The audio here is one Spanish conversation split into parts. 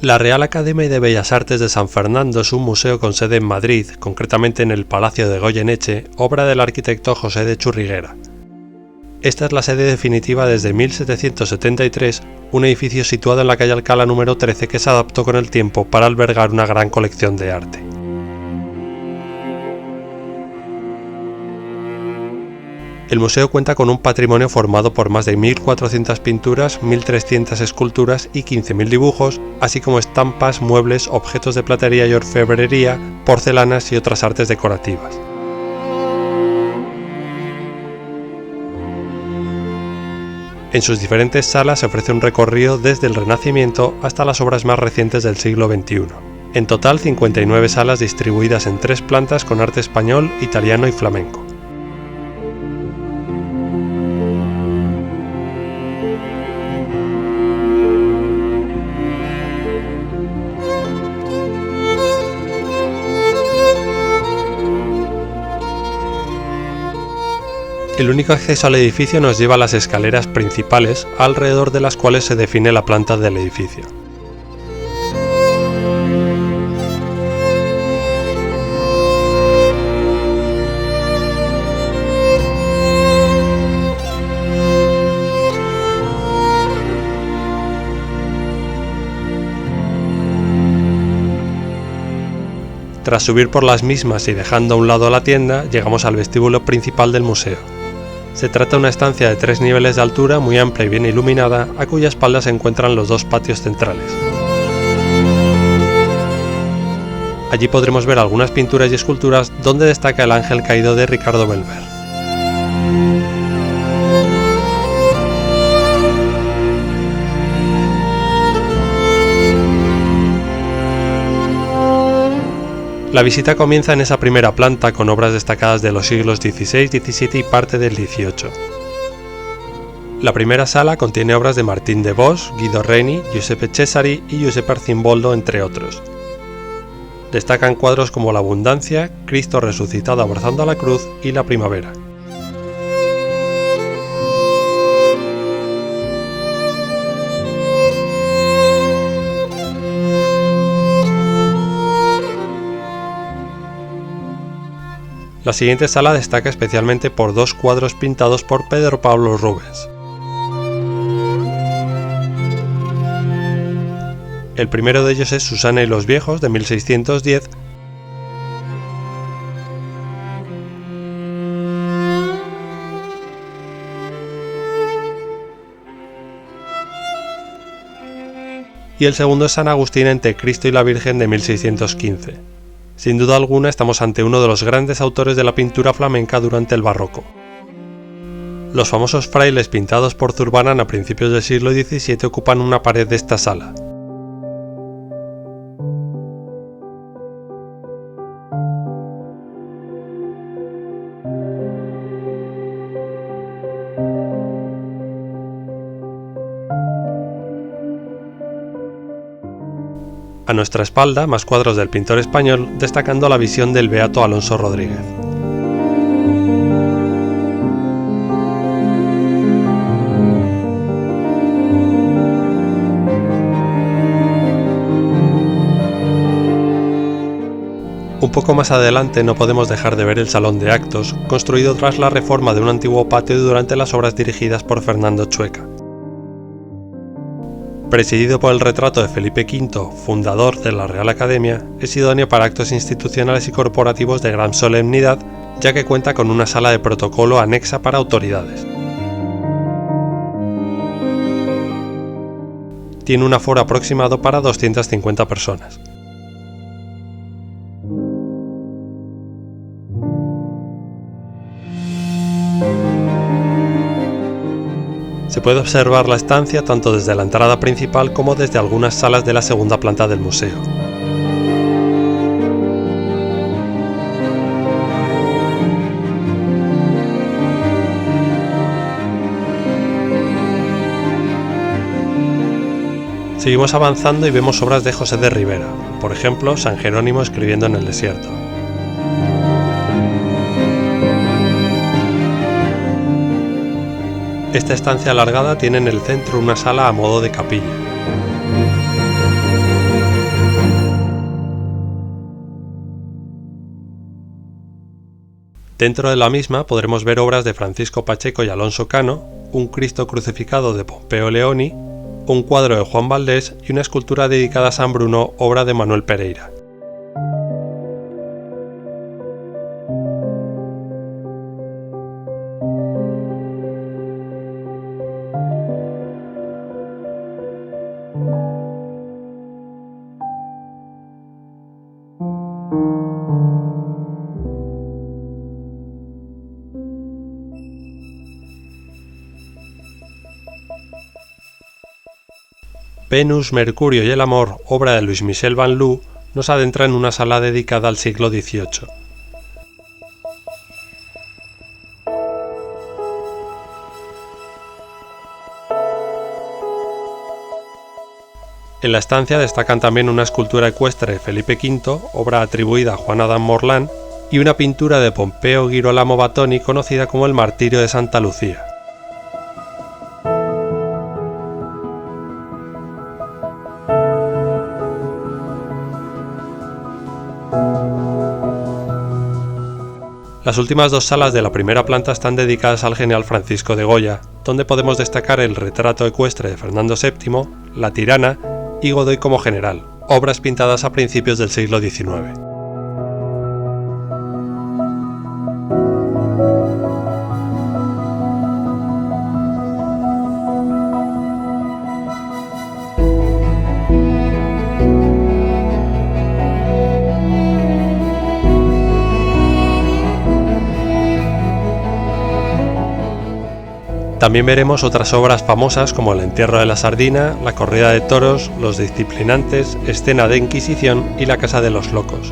La Real Academia de Bellas Artes de San Fernando es un museo con sede en Madrid, concretamente en el Palacio de Goyeneche, obra del arquitecto José de Churriguera. Esta es la sede definitiva desde 1773, un edificio situado en la calle Alcalá número 13 que se adaptó con el tiempo para albergar una gran colección de arte. El museo cuenta con un patrimonio formado por más de 1.400 pinturas, 1.300 esculturas y 15.000 dibujos, así como estampas, muebles, objetos de platería y orfebrería, porcelanas y otras artes decorativas. En sus diferentes salas se ofrece un recorrido desde el Renacimiento hasta las obras más recientes del siglo XXI. En total, 59 salas distribuidas en 3 plantas con arte español, italiano y flamenco. El único acceso al edificio nos lleva a las escaleras principales, alrededor de las cuales se define la planta del edificio. Tras subir por las mismas y dejando a un lado la tienda, llegamos al vestíbulo principal del museo. Se trata de una estancia de 3 niveles de altura muy amplia y bien iluminada, a cuya espalda se encuentran los 2 patios centrales. Allí podremos ver algunas pinturas y esculturas donde destaca el ángel caído de Ricardo Belver. La visita comienza en esa primera planta con obras destacadas de los siglos XVI, XVII y parte del XVIII. La primera sala contiene obras de Martín de Vos, Guido Reni, Giuseppe Cesari y Giuseppe Arcimboldo, entre otros. Destacan cuadros como La Abundancia, Cristo resucitado abrazando a la cruz y La Primavera. La siguiente sala destaca especialmente por 2 cuadros pintados por Pedro Pablo Rubens. El primero de ellos es Susana y los viejos, de 1610, y el segundo es San Agustín entre Cristo y la Virgen, de 1615. Sin duda alguna estamos ante uno de los grandes autores de la pintura flamenca durante el barroco. Los famosos frailes pintados por Zurbarán a principios del siglo XVII ocupan una pared de esta sala. A nuestra espalda, más cuadros del pintor español, destacando la visión del beato Alonso Rodríguez. Un poco más adelante no podemos dejar de ver el salón de actos, construido tras la reforma de un antiguo patio durante las obras dirigidas por Fernando Chueca. Presidido por el retrato de Felipe V, fundador de la Real Academia, es idóneo para actos institucionales y corporativos de gran solemnidad, ya que cuenta con una sala de protocolo anexa para autoridades. Tiene un aforo aproximado para 250 personas. Se puede observar la estancia tanto desde la entrada principal como desde algunas salas de la segunda planta del museo. Seguimos avanzando y vemos obras de José de Ribera, por ejemplo, San Jerónimo escribiendo en el desierto. Esta estancia alargada tiene en el centro una sala a modo de capilla. Dentro de la misma podremos ver obras de Francisco Pacheco y Alonso Cano, un Cristo crucificado de Pompeo Leoni, un cuadro de Juan Valdés y una escultura dedicada a San Bruno, obra de Manuel Pereira. Venus, Mercurio y el amor, obra de Louis Michel Van Loo, nos adentra en una sala dedicada al siglo XVIII. En la estancia destacan también una escultura ecuestre de Felipe V, obra atribuida a Juan Adam Morland, y una pintura de Pompeo Girolamo Battoni conocida como el Martirio de Santa Lucía. Las últimas dos salas de la primera planta están dedicadas al genial Francisco de Goya, donde podemos destacar el retrato ecuestre de Fernando VII, La tirana y Godoy como general, obras pintadas a principios del siglo XIX. También veremos otras obras famosas como El entierro de la sardina, La corrida de toros, Los disciplinantes, Escena de Inquisición y La casa de los locos.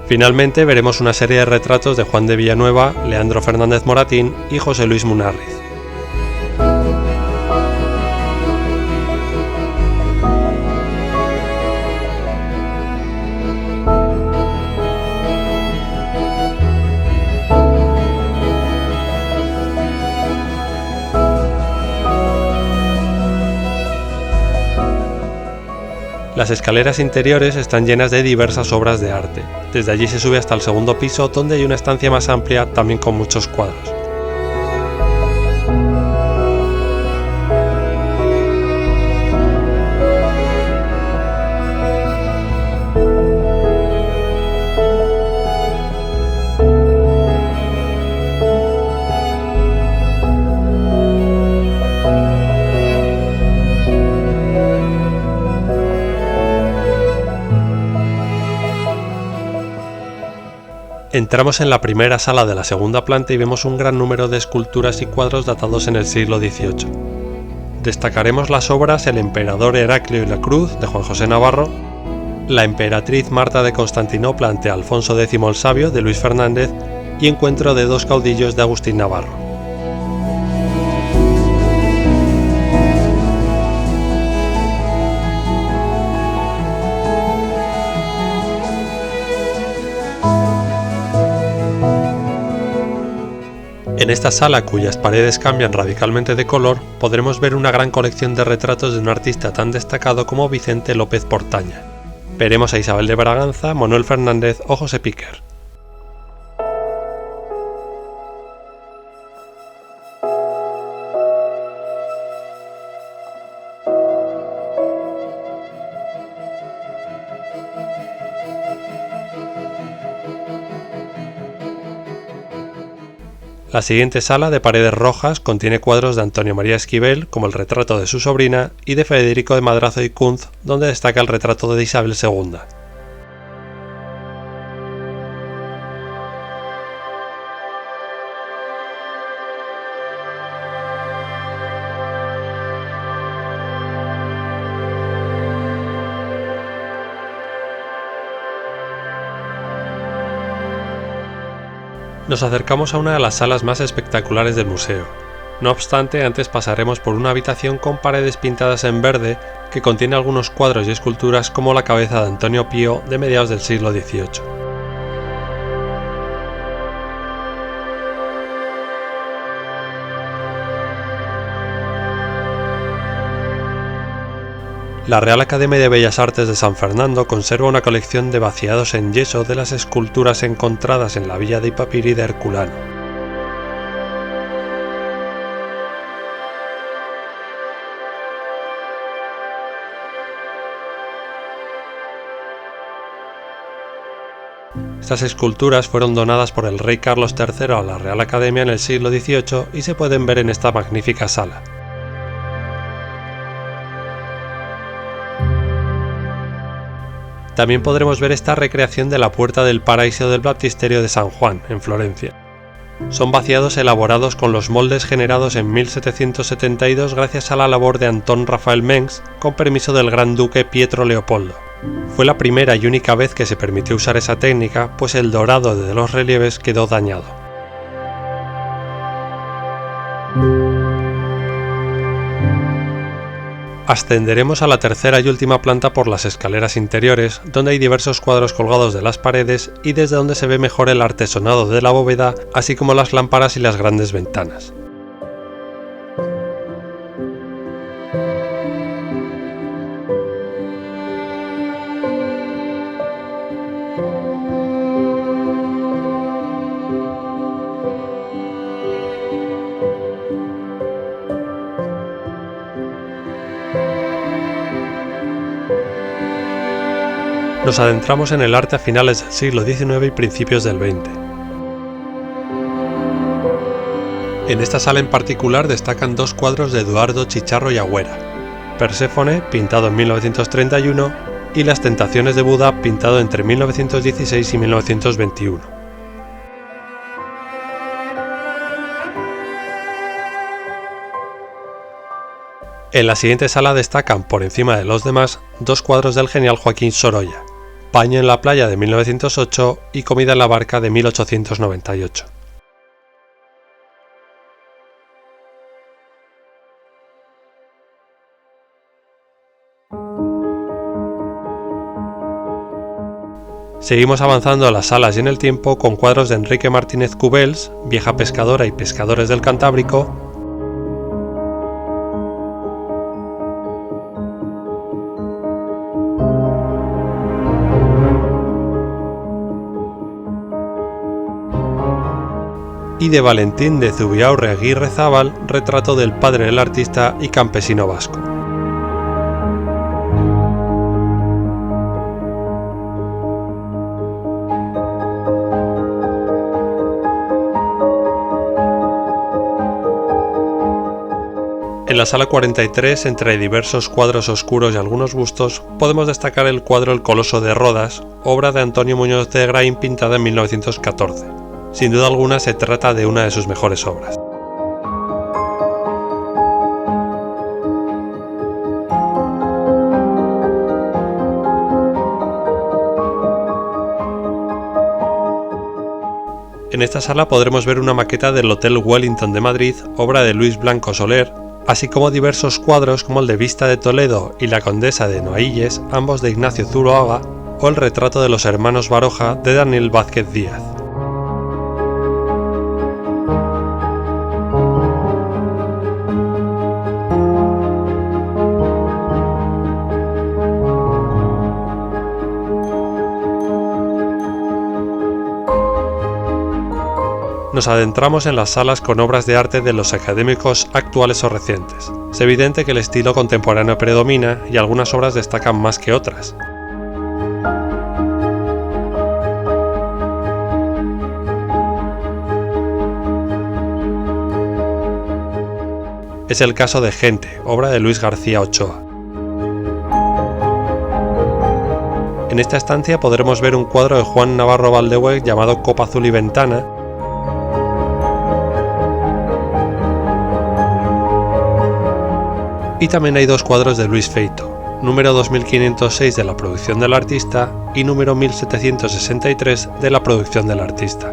Finalmente veremos una serie de retratos de Juan de Villanueva, Leandro Fernández Moratín y José Luis Munarriz. Las escaleras interiores están llenas de diversas obras de arte. Desde allí se sube hasta el segundo piso, donde hay una estancia más amplia, también con muchos cuadros. Entramos en la primera sala de la segunda planta y vemos un gran número de esculturas y cuadros datados en el siglo XVIII. Destacaremos las obras El emperador Heraclio y la cruz de Juan José Navarro, La emperatriz Marta de Constantinopla ante Alfonso X el Sabio de Luis Fernández y Encuentro de dos caudillos de Agustín Navarro. En esta sala, cuyas paredes cambian radicalmente de color, podremos ver una gran colección de retratos de un artista tan destacado como Vicente López Portaña. Veremos a Isabel de Braganza, Manuel Fernández o José Piquer. La siguiente sala, de paredes rojas, contiene cuadros de Antonio María Esquivel, como el retrato de su sobrina, y de Federico de Madrazo y Kunz, donde destaca el retrato de Isabel II. Nos acercamos a una de las salas más espectaculares del museo. No obstante, antes pasaremos por una habitación con paredes pintadas en verde que contiene algunos cuadros y esculturas como la cabeza de Antonio Pío de mediados del siglo XVIII. La Real Academia de Bellas Artes de San Fernando conserva una colección de vaciados en yeso de las esculturas encontradas en la villa de Ipapiri de Herculano. Estas esculturas fueron donadas por el rey Carlos III a la Real Academia en el siglo XVIII y se pueden ver en esta magnífica sala. También podremos ver esta recreación de la Puerta del Paraíso del Baptisterio de San Juan, en Florencia. Son vaciados elaborados con los moldes generados en 1772 gracias a la labor de Antón Rafael Mengs, con permiso del Gran Duque Pietro Leopoldo. Fue la primera y única vez que se permitió usar esa técnica, pues el dorado de los relieves quedó dañado. Ascenderemos a la tercera y última planta por las escaleras interiores, donde hay diversos cuadros colgados de las paredes y desde donde se ve mejor el artesonado de la bóveda, así como las lámparas y las grandes ventanas. Nos adentramos en el arte a finales del siglo XIX y principios del XX. En esta sala en particular destacan dos cuadros de Eduardo Chicharro y Agüera: Perséfone, pintado en 1931, y Las Tentaciones de Buda, pintado entre 1916 y 1921. En la siguiente sala destacan, por encima de los demás, dos cuadros del genial Joaquín Sorolla: Paño en la playa de 1908 y Comida en la barca de 1898. Seguimos avanzando a las salas y en el tiempo con cuadros de Enrique Martínez Cubels, Vieja pescadora y Pescadores del Cantábrico, y de Valentín de Zubiaurre Aguirre Zabal, retrato del padre del artista y campesino vasco. En la sala 43, entre diversos cuadros oscuros y algunos bustos, podemos destacar el cuadro El Coloso de Rodas, obra de Antonio Muñoz de Graín, pintada en 1914. Sin duda alguna se trata de una de sus mejores obras. En esta sala podremos ver una maqueta del Hotel Wellington de Madrid, obra de Luis Blanco Soler, así como diversos cuadros como el de Vista de Toledo y La Condesa de Noailles, ambos de Ignacio Zuloaga, o el retrato de los hermanos Baroja de Daniel Vázquez Díaz. Nos adentramos en las salas con obras de arte de los académicos actuales o recientes. Es evidente que el estilo contemporáneo predomina y algunas obras destacan más que otras. Es el caso de Gente, obra de Luis García Ochoa. En esta estancia podremos ver un cuadro de Juan Navarro Valdehue llamado Copa Azul y Ventana, y también hay dos cuadros de Luis Feito, número 2506 de la producción del artista y número 1763 de la producción del artista.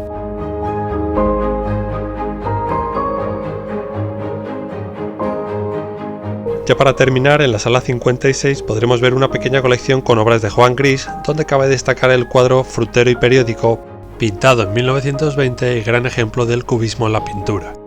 Ya para terminar, en la sala 56 podremos ver una pequeña colección con obras de Juan Gris, donde cabe destacar el cuadro Frutero y periódico, pintado en 1920 y gran ejemplo del cubismo en la pintura.